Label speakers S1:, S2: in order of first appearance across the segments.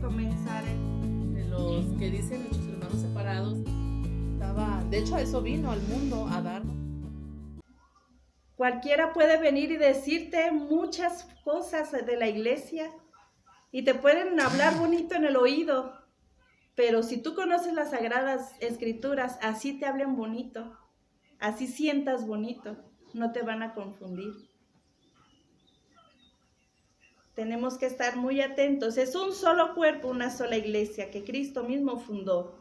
S1: comenzar.
S2: De los que dicen nuestros hermanos separados, de hecho, a eso vino al mundo, a darnos.
S1: Cualquiera puede venir y decirte muchas cosas de la iglesia y te pueden hablar bonito en el oído, pero si tú conoces las Sagradas Escrituras, así te hablen bonito, así sientas bonito, no te van a confundir. Tenemos que estar muy atentos. Es un solo cuerpo, una sola iglesia que Cristo mismo fundó.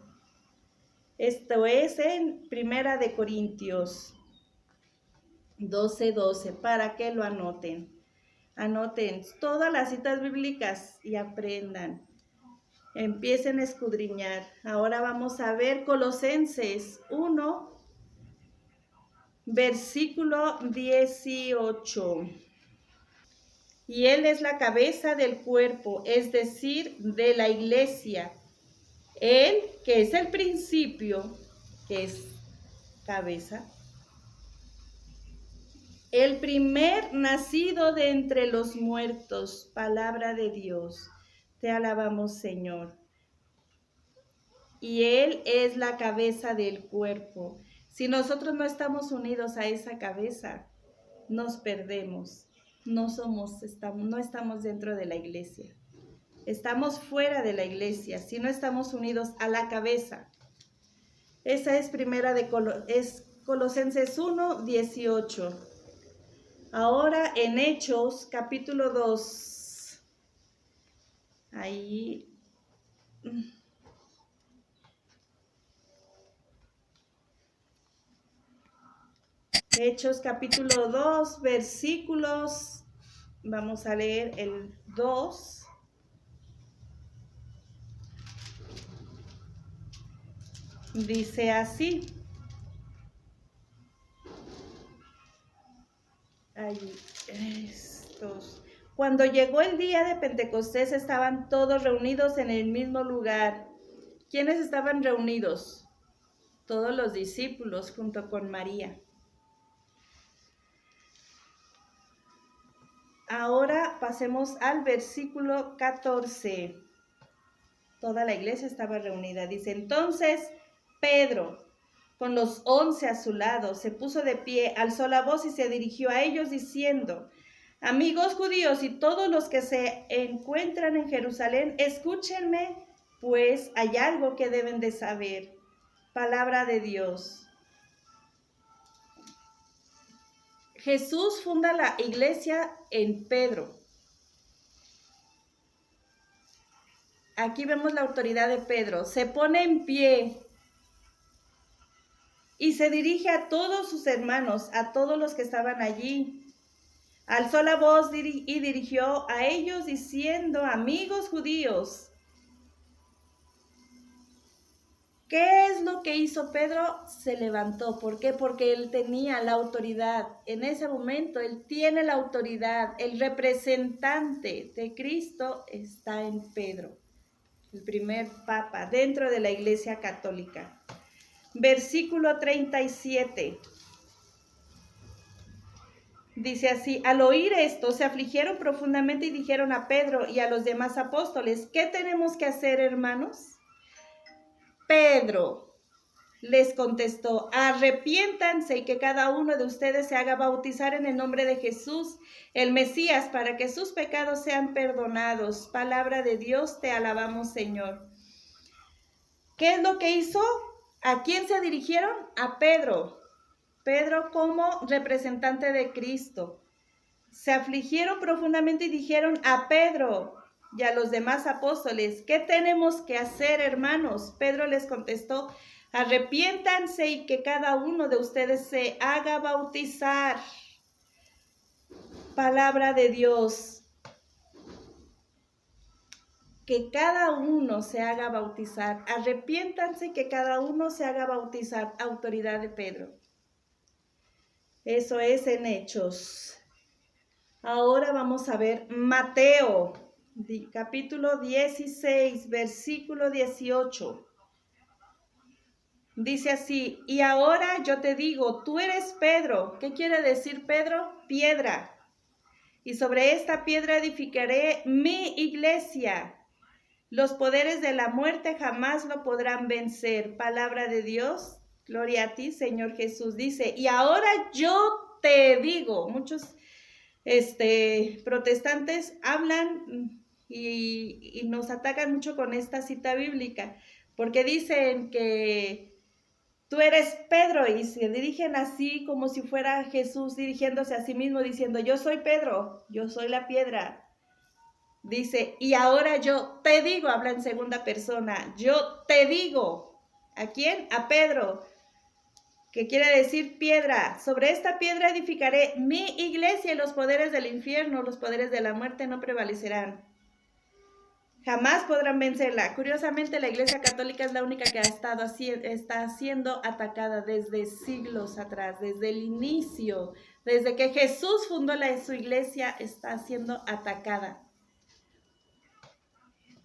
S1: Esto es en 1 de Corintios 12:12, para que lo anoten. Anoten todas las citas bíblicas y aprendan. Empiecen a escudriñar. Ahora vamos a ver Colosenses 1, versículo 18. Y Él es la cabeza del cuerpo, es decir, de la iglesia. Él, que es el principio, que es cabeza, el primer nacido de entre los muertos, palabra de Dios. Te alabamos, Señor. Y Él es la cabeza del cuerpo. Si nosotros no estamos unidos a esa cabeza, nos perdemos. No estamos dentro de la iglesia. Estamos fuera de la iglesia si no estamos unidos a la cabeza. Esa es Colosenses 1, 18. Ahora en Hechos, capítulo 2. Ahí. Hechos, capítulo 2, versículos. Vamos a leer el 2. Dice así. Ahí, estos. Cuando llegó el día de Pentecostés, estaban todos reunidos en el mismo lugar. ¿Quiénes estaban reunidos? Todos los discípulos junto con María. Ahora pasemos al versículo 14. Toda la iglesia estaba reunida. Dice, entonces Pedro, con los 11 a su lado, se puso de pie, alzó la voz y se dirigió a ellos diciendo, amigos judíos y todos los que se encuentran en Jerusalén, escúchenme, pues hay algo que deben de saber. Palabra de Dios. Jesús funda la iglesia en Pedro. Aquí vemos la autoridad de Pedro. Se pone en pie y se dirige a todos sus hermanos, a todos los que estaban allí. Alzó la voz y dirigió a ellos diciendo, amigos judíos, ¿qué es lo que hizo Pedro? Se levantó. ¿Por qué? Porque él tenía la autoridad. En ese momento él tiene la autoridad. El representante de Cristo está en Pedro, el primer papa dentro de la Iglesia Católica. Versículo 37. Dice así, al oír esto se afligieron profundamente y dijeron a Pedro y a los demás apóstoles, ¿qué tenemos que hacer, hermanos? Pedro les contestó, arrepiéntanse y que cada uno de ustedes se haga bautizar en el nombre de Jesús, el Mesías, para que sus pecados sean perdonados. Palabra de Dios, te alabamos, Señor. ¿Qué es lo que hizo? ¿A quién se dirigieron? A Pedro. Pedro como representante de Cristo. Se afligieron profundamente y dijeron a Pedro y a los demás apóstoles, ¿qué tenemos que hacer, hermanos? Pedro les contestó, arrepiéntanse y que cada uno de ustedes se haga bautizar. Palabra de Dios. Que cada uno se haga bautizar. Arrepiéntanse y que cada uno se haga bautizar. Autoridad de Pedro. Eso es en Hechos. Ahora vamos a ver Mateo, capítulo 16, versículo 18. Dice así, y ahora yo te digo, tú eres Pedro. ¿Qué quiere decir Pedro? Piedra. Y sobre esta piedra edificaré mi iglesia. Los poderes de la muerte jamás lo podrán vencer. Palabra de Dios. Gloria a ti, Señor Jesús. Dice, y ahora yo te digo, muchos protestantes hablan y nos atacan mucho con esta cita bíblica, porque dicen que tú eres Pedro y se dirigen así como si fuera Jesús dirigiéndose a sí mismo diciendo, yo soy Pedro, yo soy la piedra. Dice, y ahora yo te digo, habla en segunda persona, yo te digo. ¿A quién? A Pedro, que quiere decir piedra. Sobre esta piedra edificaré mi iglesia y los poderes del infierno, los poderes de la muerte no prevalecerán. Jamás podrán vencerla. Curiosamente, la Iglesia Católica es la única que está siendo atacada desde siglos atrás, desde el inicio, desde que Jesús fundó su iglesia, está siendo atacada.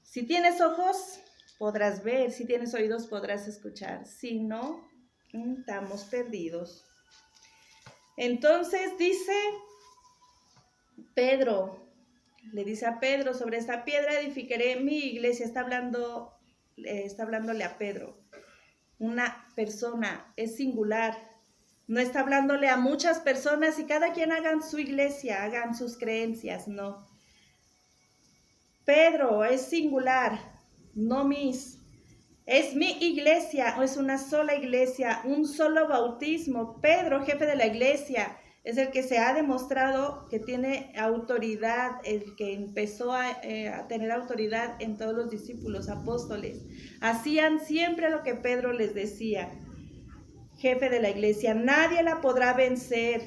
S1: Si tienes ojos, podrás ver, si tienes oídos, podrás escuchar. Si no, estamos perdidos. Entonces dice Pedro, le dice a Pedro, sobre esta piedra edificaré mi iglesia. Está hablándole a Pedro. Una persona, es singular. No está hablándole a muchas personas y cada quien hagan su iglesia, hagan sus creencias, no. Pedro es singular, no mis. Es mi iglesia, o es una sola iglesia, un solo bautismo. Pedro, jefe de la iglesia, es el que se ha demostrado que tiene autoridad, el que empezó a tener autoridad en todos los discípulos, apóstoles. Hacían siempre lo que Pedro les decía. Jefe de la iglesia, nadie la podrá vencer.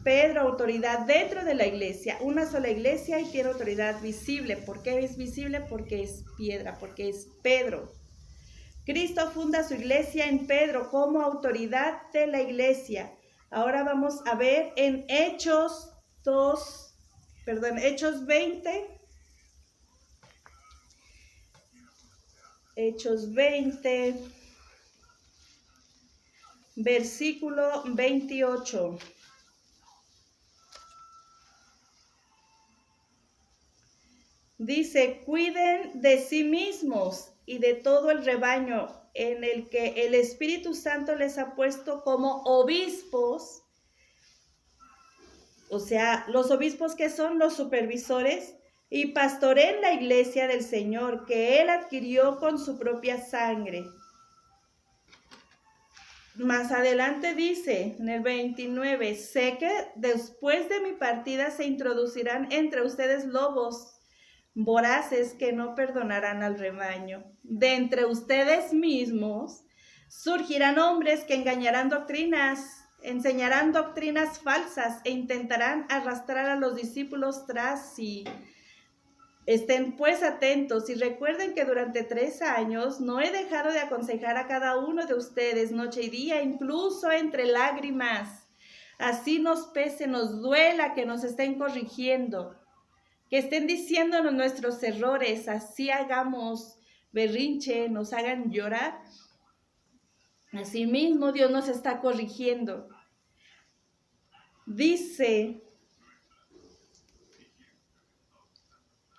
S1: Pedro, autoridad dentro de la iglesia, una sola iglesia y tiene autoridad visible. ¿Por qué es visible? Porque es piedra, porque es Pedro. Cristo funda su iglesia en Pedro como autoridad de la iglesia. Ahora vamos a ver en Hechos 20. Hechos 20, versículo 28. Dice, cuiden de sí mismos y de todo el rebaño en el que el Espíritu Santo les ha puesto como obispos. O sea, los obispos que son los supervisores, y pastoreen la iglesia del Señor que Él adquirió con su propia sangre. Más adelante dice, en el 29, sé que después de mi partida se introducirán entre ustedes lobos voraces que no perdonarán al rebaño. De entre ustedes mismos surgirán hombres que enseñarán doctrinas falsas e intentarán arrastrar a los discípulos tras sí. Estén pues atentos y recuerden que durante 3 años no he dejado de aconsejar a cada uno de ustedes noche y día, incluso entre lágrimas. Así nos pese, nos duela que nos estén corrigiendo, que estén diciéndonos nuestros errores, así hagamos berrinche, nos hagan llorar. Asimismo, Dios nos está corrigiendo. Dice,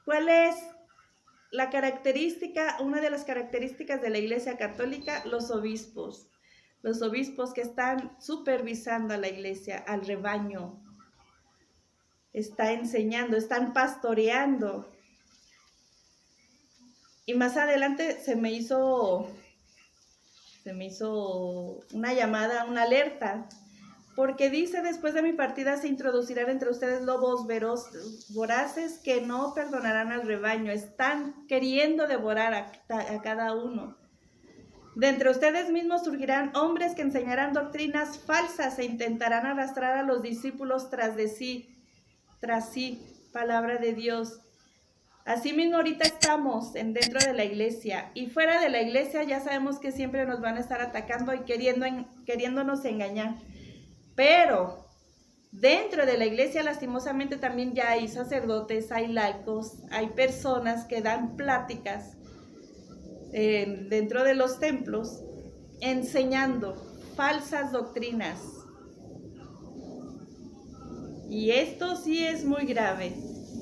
S1: ¿cuál es la característica? Una de las características de la Iglesia Católica, los obispos. Los obispos que están supervisando a la iglesia, al rebaño. Está enseñando, están pastoreando. Y más adelante se me hizo una llamada, una alerta, porque dice, después de mi partida se introducirán entre ustedes lobos voraces que no perdonarán al rebaño. Están queriendo devorar a cada uno. De entre ustedes mismos surgirán hombres que enseñarán doctrinas falsas e intentarán arrastrar a los discípulos tras sí. Palabra de Dios. Asimismo, ahorita estamos dentro de la iglesia y fuera de la iglesia ya sabemos que siempre nos van a estar atacando y queriéndonos engañar. Pero dentro de la iglesia lastimosamente también ya hay sacerdotes, hay laicos, hay personas que dan pláticas dentro de los templos enseñando falsas doctrinas. Y esto sí es muy grave.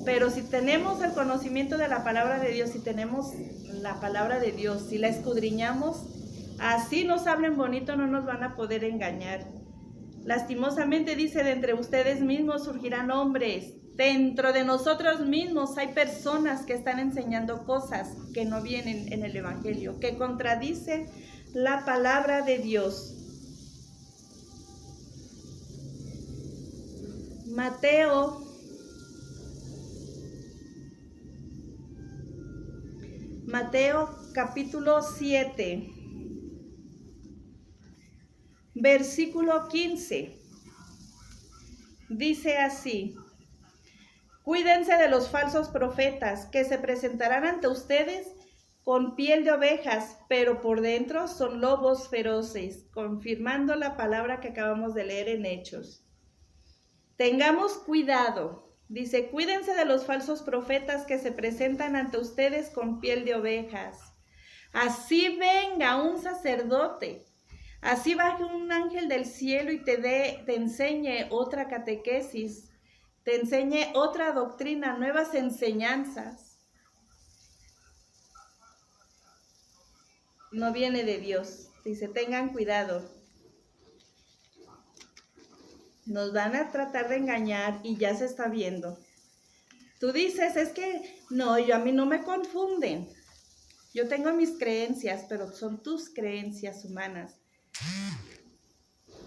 S1: Pero si tenemos el conocimiento de la palabra de Dios, si tenemos la palabra de Dios, si la escudriñamos, así nos hablen bonito, no nos van a poder engañar. Lastimosamente dice, de entre ustedes mismos surgirán hombres. Dentro de nosotros mismos hay personas que están enseñando cosas que no vienen en el Evangelio, que contradicen la palabra de Dios. Mateo capítulo 7, versículo 15. Dice así: cuídense de los falsos profetas que se presentarán ante ustedes con piel de ovejas, pero por dentro son lobos feroces, confirmando la palabra que acabamos de leer en Hechos. Tengamos cuidado. Dice, cuídense de los falsos profetas que se presentan ante ustedes con piel de ovejas. Así venga un sacerdote, así baje un ángel del cielo y te enseñe otra catequesis, te enseñe otra doctrina, nuevas enseñanzas. No viene de Dios. Dice, tengan cuidado. Nos van a tratar de engañar y ya se está viendo. Tú dices, es que no, a mí no me confunden. Yo tengo mis creencias, pero son tus creencias humanas.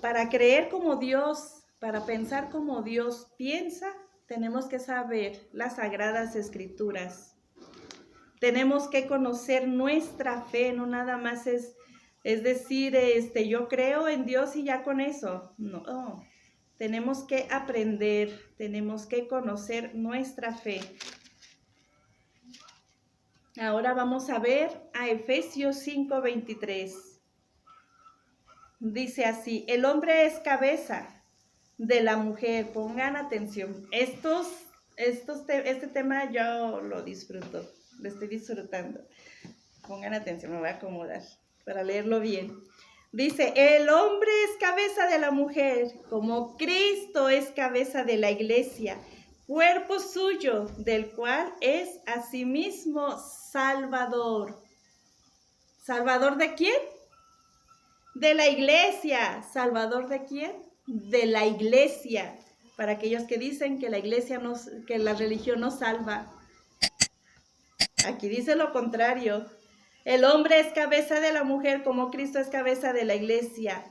S1: Para creer como Dios, para pensar como Dios piensa, tenemos que saber las sagradas escrituras. Tenemos que conocer nuestra fe, no nada más es decir, yo creo en Dios y ya con eso. No. Tenemos que aprender, tenemos que conocer nuestra fe. Ahora vamos a ver a Efesios 5:23. Dice así, el hombre es cabeza de la mujer. Pongan atención. Este tema yo lo disfruto, lo estoy disfrutando. Pongan atención, me voy a acomodar para leerlo bien. Dice, el hombre es cabeza de la mujer, como Cristo es cabeza de la iglesia, cuerpo suyo, del cual es asimismo Salvador. ¿Salvador de quién? De la iglesia. ¿Salvador de quién? De la iglesia. Para aquellos que dicen que que la religión no salva. Aquí dice lo contrario. El hombre es cabeza de la mujer como Cristo es cabeza de la iglesia.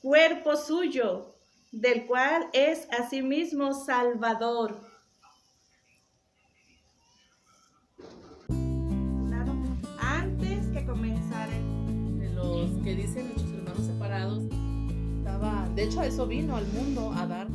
S1: Cuerpo suyo, del cual es asimismo Salvador. Claro, antes que comenzara.
S2: De los que dicen nuestros hermanos separados, de hecho a eso vino al mundo, a dar